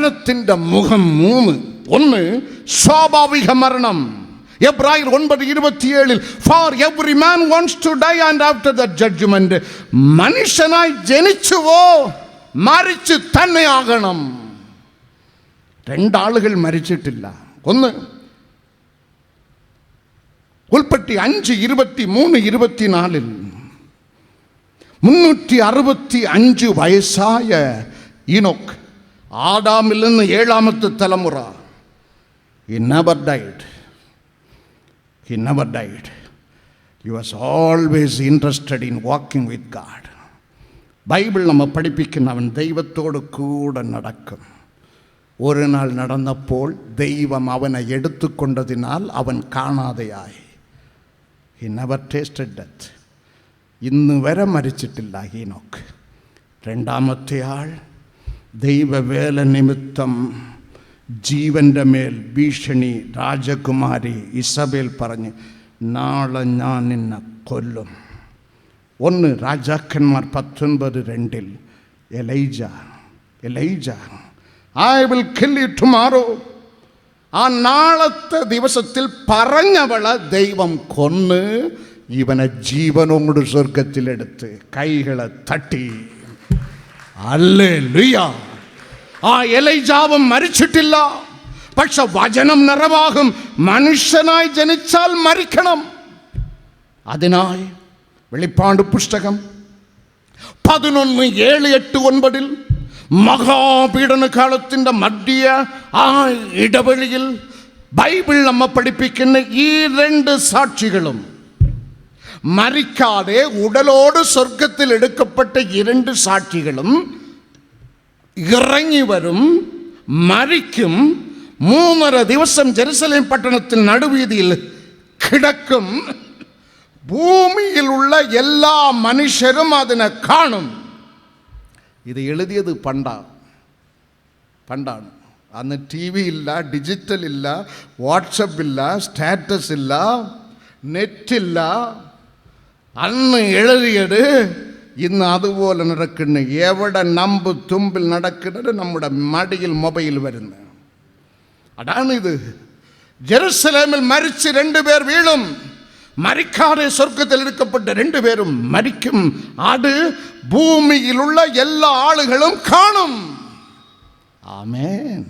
മരണത്തിൻ്റെ മുഖം 3. ഒന്ന് സ്വാഭാവിക മരണം. എബ്രായർ 9:27 For every man wants to die and after that judgment. മനുഷ്യനായി ജനിച്ചുവോ മരിച്ചു തന്നെയാകണം. 2 ആളുകൾ മരിച്ചിട്ടില്ല. ഒന്ന് ഉൽപ്പത്തി 5:23-24 365 വയസ്സായ ഈനോക്ക്, ആദാമിൽ നിന്ന് 7ാമത്തെ തലമുറ. He never died. He never died. He was always interested in walking with God. Bible നമ്മെ പഠിപ്പിക്കുന്ന അവൻ ദൈവത്തോട് കൂടെ നടക്കും. ഒരു നാൾ നടന്നപ്പോൾ ദൈവം അവനെ എടുത്തുകൊണ്ടതിനാൽ അവൻ കാണാതെയായി. He never tasted death. ഇന്ന് വരെ മരിച്ചിട്ടില്ല ഹീനോക്ക്. 2ാമത്തെ ആൾ ദൈവവേല നിമിത്തം ജീവൻ്റെ മേൽ ഭീഷണി രാജകുമാരി ഇസബേൽ പറഞ്ഞ് നാളെ ഞാൻ നിന്നെ കൊല്ലും. 1 രാജാക്കന്മാർ 19:2 Elijah I will kill you tomorrow. ആ നാളത്തെ ദിവസത്തിൽ പറഞ്ഞവളെ ദൈവം കൊന്ന് ഇവനെ ജീവനോട് സ്വർഗത്തിലെടുത്ത് കൈകളെ തട്ടി. ഹല്ലേലൂയ. ആ എലൈജാവും മരിച്ചിട്ടില്ല. പക്ഷെ വചനം നിറവാകും. മനുഷ്യനായി ജനിച്ചാൽ മരിക്കണം. അതിനായി വെളിപ്പാട് പുസ്തകം 11:7-8-9 മഹാപീഡന കാലത്തിൻ്റെ മധ്യ ആ ഇടവഴിയിൽ ബൈബിൾ നമ്മെ പഠിപ്പിക്കുന്ന ഈ 2 സാക്ഷികളും മരിക്കാതെ ഉടലോട് സ്വർഗത്തിൽ എടുക്കപ്പെട്ട 2 സാക്ഷികളും ഇറങ്ങി വരും, മരിക്കും. 3.5 ദിവസം ജെറുസലേം പട്ടണത്തിൽ നടുവീതിയിൽ കിടക്കും. ഭൂമിയിലുള്ള എല്ലാ മനുഷ്യരും അതിനെ കാണും. ഇത് എഴുതിയത് പണ്ടാണ്. അന്ന് TV ഇല്ല, ഡിജിറ്റൽ ഇല്ല, വാട്സപ്പ് ഇല്ല, സ്റ്റാറ്റസ് ഇല്ല, നെറ്റില്ല. അന്ന് എഴുതിയത് ഇന്ന് അതുപോലെ നടക്കുന്നു. എവിടെ നമ്പ് തുമ്പിൽ നടക്കുന്നത് നമ്മുടെ മടിയിൽ മൊബൈൽ വരുന്നത്. അതാണിത്. ജെറുസലേമിൽ മരിച്ച് 2 പേർ വീഴും. മരിക്കാതെ സ്വർഗത്തിൽ എടുക്കപ്പെട്ട 2 പേരും മരിക്കും. അത് ഭൂമിയിലുള്ള എല്ലാ ആളുകളും കാണും. ആമേൻ.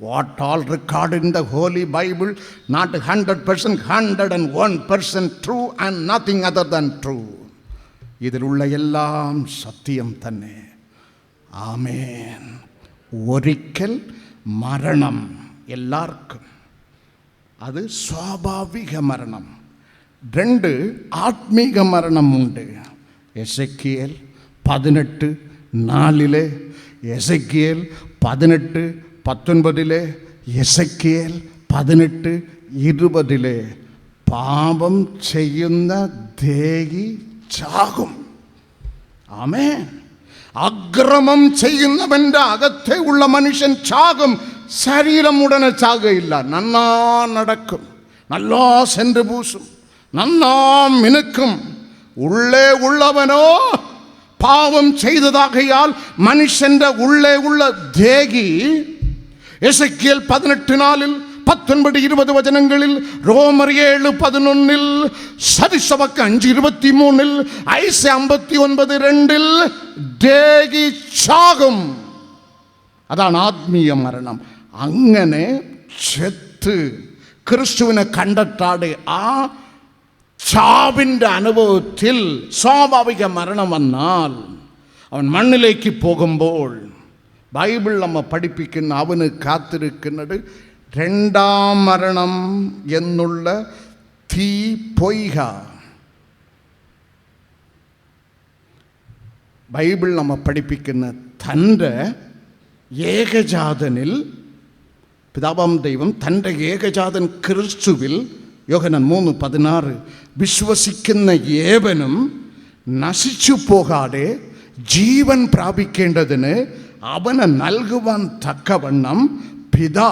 What all recorded in the Holy Bible, not 100%, 101% true and nothing other than true. ഇതിലുള്ള എല്ലാം സത്യം തന്നെ. ആമേൻ. ഒരിക്കൽ മരണം എല്ലാവർക്കും. അത് സ്വാഭാവിക മരണം. 2 ആത്മീക മരണമുണ്ട്. എസെക്കിയേൽ 18:4, എസെക്കിയേൽ 18:19, എസെക്കിയേൽ 18:20 പാപം ചെയ്യുന്ന ദേഹി ചാകും. ആമേൻ. അക്രമം ചെയ്യുന്നവൻ്റെ അകത്തെ ഉള്ള മനുഷ്യൻ ചാകും. ശരീരം ഉടനെ ചാകയില്ല. നന്നാ നടക്കും, നല്ലാ സെന്റ് പൂസും, നന്നാ മിനുക്കും. ഉള്ളേ ഉള്ളവനോ പാവം ചെയ്തതാകയാൽ മനുഷ്യൻ്റെ ഉള്ളേ ഉള്ള ദേഹി. എസെക്കിയേൽ 18:4, 19-20 വചനങ്ങളിൽ, റോമർ 7:11, സദൃശവാക്യം 5:23, ഐസയ 59:2 ദേഹി ചാകും. അതാണ് ആത്മീയ മരണം. അങ്ങനെ ചെത്ത് ക്രിസ്തുവിനെ കണ്ടെത്താതെ ആ ചാവിൻ്റെ അനുഭവത്തിൽ സ്വാഭാവിക മരണം വന്നാൽ അവൻ മണ്ണിലേക്ക് പോകുമ്പോൾ ബൈബിൾ നമ്മെ പഠിപ്പിക്കുന്ന അവന് കാത്തിരിക്കുന്നത് 2ാം മരണം എന്നുള്ള തീ പൊയ്ക. ബൈബിൾ നമ്മെ പഠിപ്പിക്കുന്ന തൻ്റെ ഏകജാതനിൽ പിതാവാം ദൈവം തൻ്റെ ഏകജാതൻ ക്രിസ്തുവിൽ, യോഹന്നാൻ 3:16, വിശ്വസിക്കുന്ന ഏവനും നശിച്ചു പോകാതെ ജീവൻ പ്രാപിക്കേണ്ടതിന് അവനെ നൽകുവാൻ തക്കവണ്ണം പിതാ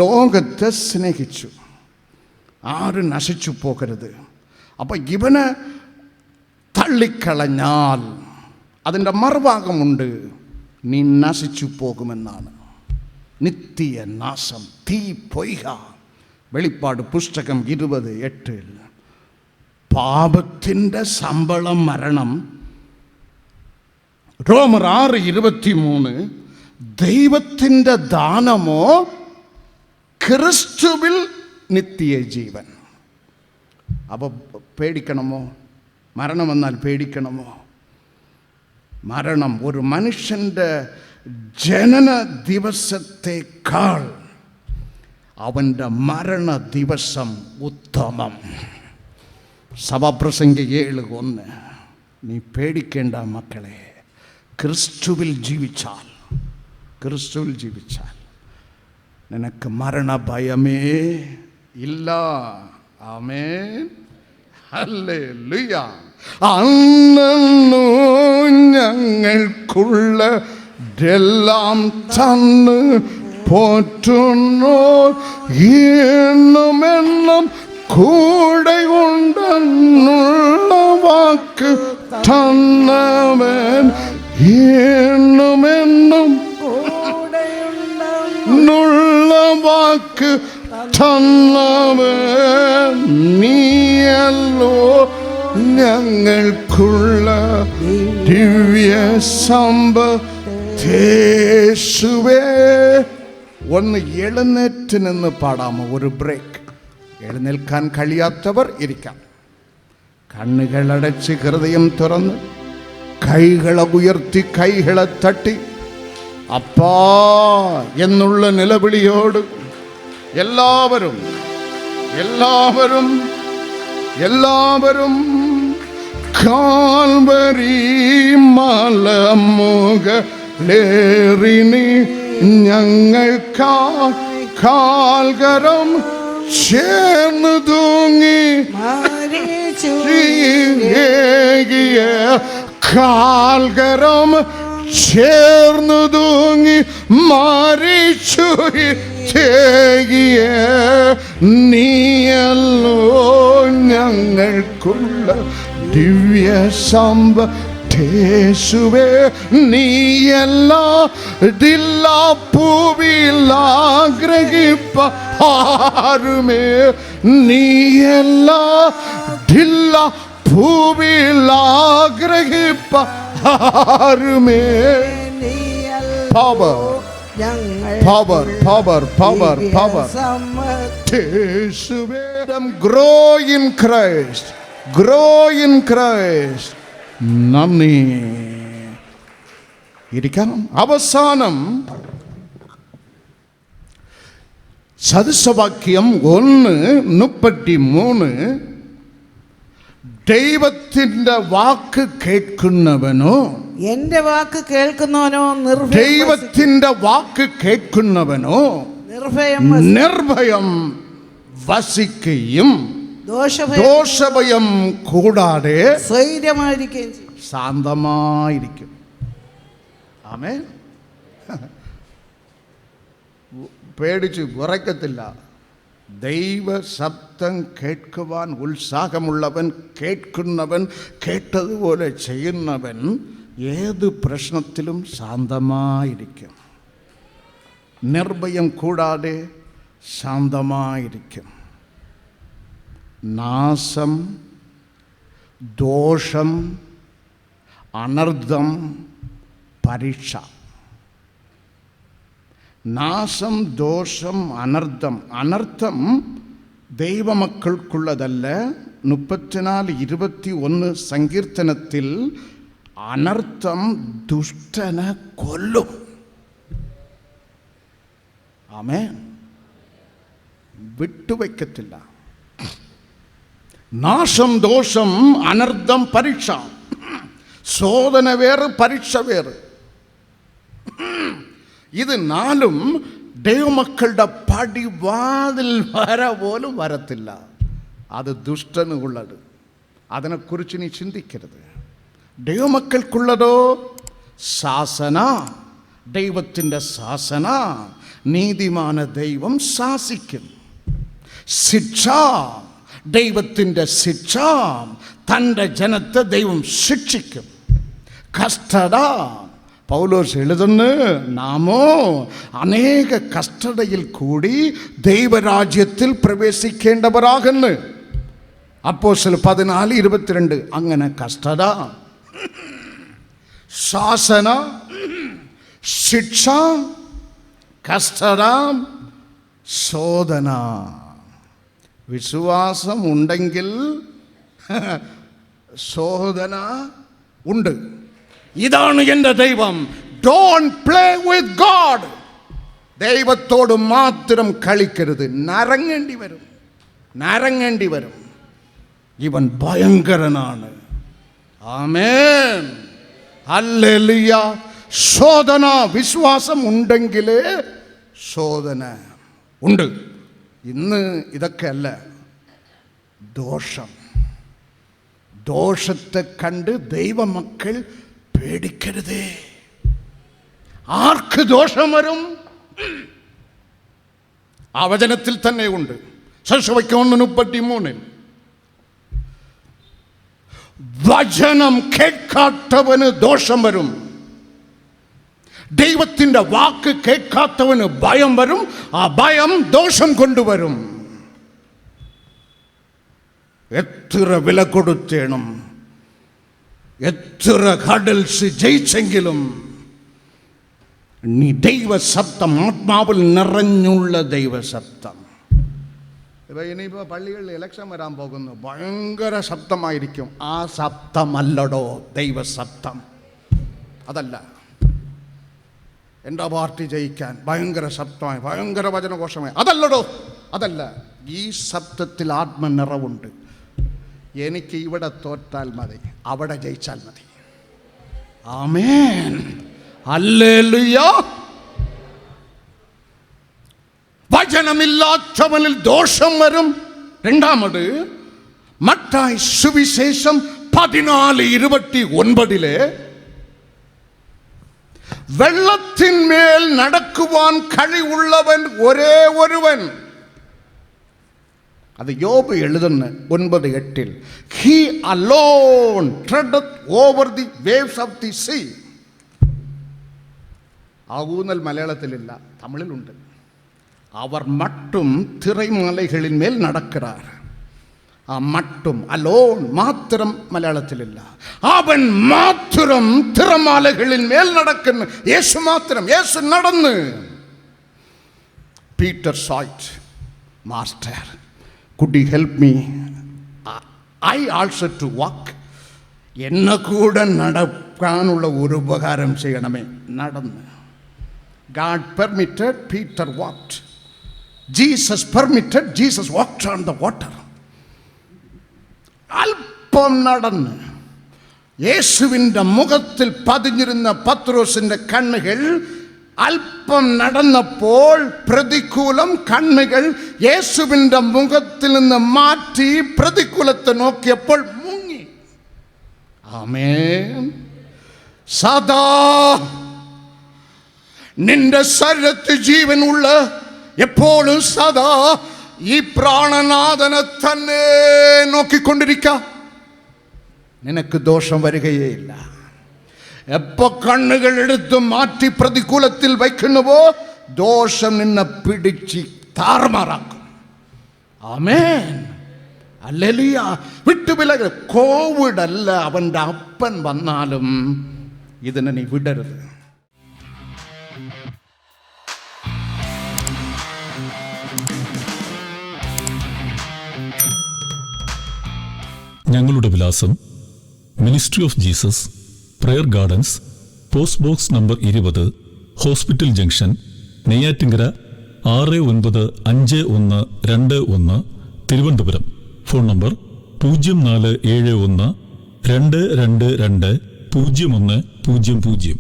ലോകത്തെ സ്നേഹിച്ചു. ആരും നശിച്ചു പോകരുത്. അപ്പം ഇവനെ തള്ളിക്കളഞ്ഞാൽ അതിൻ്റെ മറുഭാഗമുണ്ട്, നീ നശിച്ചു പോകുമെന്നാണ്. നിത്യ നാശം, തീ പൊയ്ക. വെളിപ്പാട് പുസ്തകം 20:8. പാപത്തിൻ്റെ ശമ്പളം മരണം. റോമർ 6:23. ദൈവത്തിൻ്റെ ദാനമോ ക്രിസ്തുവിൽ നിത്യജീവൻ. അപ്പോൾ പേടിക്കണമോ? മരണം വന്നാൽ പേടിക്കണമോ? മരണം ഒരു മനുഷ്യൻ്റെ ജനന ദിവസത്തേക്കാൾ അവൻ്റെ മരണ ദിവസം ഉത്തമം. സഭാപ്രസംഗി 7:1. നീ പേടിക്കേണ്ട മക്കളെ, ക്രിസ്തുവിൽ ജീവിച്ചാൽ നിനക്ക് മരണഭയമേ ഇല്ല. ആമേൻ, ഹല്ലേലൂയ. അന്നു ഞങ്ങൾക്കുള്ളതെല്ലാം തന്ന് പോറ്റുന്നു, എന്നുമെന്നും കൂടെ ഉണ്ടെന്നുള്ള വാക്ക് തന്നവൻ, എന്നുമെന്നും നുള്ള വാക്ക് തന്നവൻ നീയല്ലോ ഞങ്ങൾക്കുള്ള ദിവ്യ സമ്പത്തേശുവേ. ഒന്ന് എഴുന്നേറ്റ് നിന്ന് പാടാമോ? ഒരു ബ്രേക്ക്. എഴുന്നേൽക്കാൻ കഴിയാത്തവർ ഇരിക്കാം. കണ്ണുകളടച്ച് ഹൃദയം തുറന്ന് കൈകളെ ഉയർത്തി കൈകളെ തട്ടി അപ്പാ എന്നുള്ള നിലവിളിയോട് എല്ലാവരും കാൽവരി മലമുകളിലേറി ഞങ്ങൾക്കാ കാൽകരം ചേർന്ന് തൂങ്ങി കാൽകരം ചേർന്നു തൂങ്ങി മരിച്ചു തേകിയ നീയല്ലോ ഞങ്ങൾക്കുള്ള ദിവ്യ സമ്പത്തേശുവേ. നീയല്ല പൂവിൽ ആഗ്രഹിപ്പ ആരുമേ, നീയല്ല ഭൂവിൽ ആഗ്രഹിപ്പ ആരുമേ. Power. Grow in Christ. നന്ദി. ഇരിക്കണം. അവസാനം സദൃശവാക്യം 1:33. ദൈവത്തിൻ്റെ വാക്ക് കേൾക്കുന്നവനോ, എന്റെ വാക്ക് കേൾക്കുന്നവനോ ദൈവത്തിൻ്റെ വാക്ക് കേൾക്കുന്നവനോ നിർഭയം വസിക്കുകയും ദോഷഭയം കൂടാതെ സ്വൈര്യമായിരിക്കുകയും ശാന്തമായിരിക്കും. ആമേൻ. പേടിച്ച് വിറയ്ക്കത്തില്ല. ദൈവ ശബ്ദം കേൾക്കുവാൻ ഉത്സാഹമുള്ളവൻ, കേൾക്കുന്നവൻ, കേട്ടതുപോലെ ചെയ്യുന്നവൻ ഏത് പ്രശ്നത്തിലും ശാന്തമായിരിക്കും. നിർഭയം കൂടാതെ ശാന്തമായിരിക്കും. നാശം, ദോഷം, അനർത്ഥം, പരീക്ഷ. നാശം, ദോഷം, അനർത്ഥം. അനർത്ഥം ദൈവമക്കൾക്കുള്ളതല്ല. 34:21 സങ്കീർത്തനത്തിൽ അനർത്ഥം ദുഷ്ടനെ കൊല്ലും. ആമേൻ. വിട്ടുവയ്ക്കത്തില്ല. നാശം, ദോഷം, അനർത്ഥം, പരീക്ഷ. ശോധന വേറെ, പരീക്ഷ വേറെ. ഇത് നാലും ദൈവമക്കളുടെ പടിവാതിൽ വര പോലും വരത്തില്ല. അത് ദുഷ്ടനുള്ളത്. അതിനെക്കുറിച്ച് നീ ചിന്തിക്കരുത്. ദൈവമക്കൾക്കുള്ളതോ ശാസന, ദൈവത്തിൻ്റെ ശാസന. നീതിമാന ദൈവം ശാസിക്കും. ശിക്ഷ, ദൈവത്തിൻ്റെ ശിക്ഷ. തൻ്റെ ജനത്തെ ദൈവം ശിക്ഷിക്കും. കഷ്ടത, പൗലോസ് എഴുതുന്നു, നാമോ അനേക കഷ്ടതയിൽ കൂടി ദൈവരാജ്യത്തിൽ പ്രവേശിക്കേണ്ടവരാകുന്നു. അപ്പോസ്തലർ 14:22. അങ്ങനെ കഷ്ടത, ശാസന, ശിക്ഷ, കഷ്ടത, ശോധന. വിശ്വാസം ഉണ്ടെങ്കിൽ ശോധന ഉണ്ട്. ഇതാണ് എൻ്റെ ദൈവം. Don't play with God. ദൈവത്തോട് മാത്രം കളിക്കരുത്. നരങ്ങേണ്ടി വരും. ഇവൻ ഭയങ്കരനാണ്. ആമേൻ, ഹല്ലേലൂയ. ശോധന, വിശ്വാസം ഉണ്ടെങ്കിലേ ശോധന ഉണ്ട്. ഇന്ന് ഇതൊക്കെ അല്ല, ദോഷത്തെ കണ്ട് ദൈവമക്കൾ പേടിക്കരുതേ. ആർക്ക് ദോഷം വരും? ആ വചനത്തിൽ തന്നെ ഉണ്ട്. ശിശുവയ്ക്ക് 1:33 വചനം കേൾക്കാത്തവന് ദോഷം വരും. ദൈവത്തിൻ്റെ വാക്ക് കേൾക്കാത്തവന് ഭയം വരും. ആ ഭയം ദോഷം കൊണ്ടുവരും. എത്ര വില കൊടുത്തേണം, എത്ര ഹഡൽസ് ജയിച്ചെങ്കിലും നീ ദൈവശബ്ദം, ആത്മാവിൽ നിറഞ്ഞുള്ള ദൈവശബ്ദം. ഇനിയിപ്പോൾ പള്ളികളിൽ ഇലക്ഷൻ വരാൻ പോകുന്നു, ഭയങ്കര ശബ്ദമായിരിക്കും. ആ ശബ്ദമല്ലടോ ദൈവശബ്ദം. അതല്ല. എൻ്റെ പാർട്ടി ജയിക്കാൻ ഭയങ്കര ശബ്ദമായി, ഭയങ്കര വചനഘോഷമായി, അതല്ലടോ, അതല്ല. ഈ ശബ്ദത്തിൽ ആത്മനിറവുണ്ട്. എനിക്ക് ഇവിടെ തോറ്റാൽ മതി, അവിടെ ജയിച്ചാൽ മതി. ആമേൻ, ഹല്ലേലൂയ. വചനമില്ലാത്തവനിൽ ദോഷം വരും. രണ്ടാമത്, മത്തായി സുവിശേഷം 14:29 വെള്ളത്തിന്മേൽ നടക്കുവാൻ കഴിവുള്ളവൻ ഒരേ ഒരുവൻ. അത് യോബ് എഴുതുന്നു 9:8. He alone treadeth over the waves of the sea. ആ ഊന്നൽ മലയാളത്തിലില്ല, തമിഴിലുണ്ട്. അവർ മട്ടും തിറൈമലകളിൻ മേൽ നടക്கிறார். ആ മട്ടും, അലോൺ, മാത്രം മലയാളത്തിലില്ല. അവൻ മാത്രം തിറമാലകളിൽ മേൽ നടക്കുന്നു. യേശു മാത്രം, യേശു നടന്ന്. പീറ്റർ സോയ്റ്റ്, master, could you help me? I also to walk. എന്നെ കൂടെ നടക്കാനുള്ള ഒരു ഉപകാരം ചെയ്യണമേ. നടന്ന്. God permitted, Peter walked. Jesus permitted, Jesus walked on the water. അല്പം നടന്ന്. യേശുവിൻ്റെ മുഖത്തിൽ പതിഞ്ഞിരുന്ന പത്രോസിൻ്റെ കണ്ണുകൾ അല്പം നടന്നപ്പോൾ പ്രതികൂലം കണ്ണുകൾ യേശുവിൻ്റെ മുഖത്തിൽ നിന്ന് മാറ്റി പ്രതികൂലത്തെ നോക്കിയപ്പോൾ മുങ്ങി. ആമേൻ. സദാ നിന്റെ ശരീരത്തിൽ ജീവനുള്ള, എപ്പോഴും സദാ ഈ പ്രാണനാഥനെ തന്നെ നോക്കിക്കൊണ്ടിരിക്ക. നിനക്ക് ദോഷം വരികയേ ഇല്ല. എപ്പോ കണ്ണുകൾ എടുത്ത് മാറ്റി പ്രതികൂലത്തിൽ വയ്ക്കുന്നുവോ ദോഷം നിന്നെ പിടിച്ച് താറുമാറാക്കും. ആമേൻ, ഹല്ലേലൂയ. വിട്ടുവിലക. കോവിഡ് അല്ല, അവൻ്റെ അപ്പൻ വന്നാലും ഇതിനെ നീ വിടരുത്. ഞങ്ങളുടെ വിലാസം: ministry of Jesus, prayer gardens, post box number 20, hospital junction, Neyyattinkara 695121, Thiruvananthapuram. Phone number 0471 222 0100.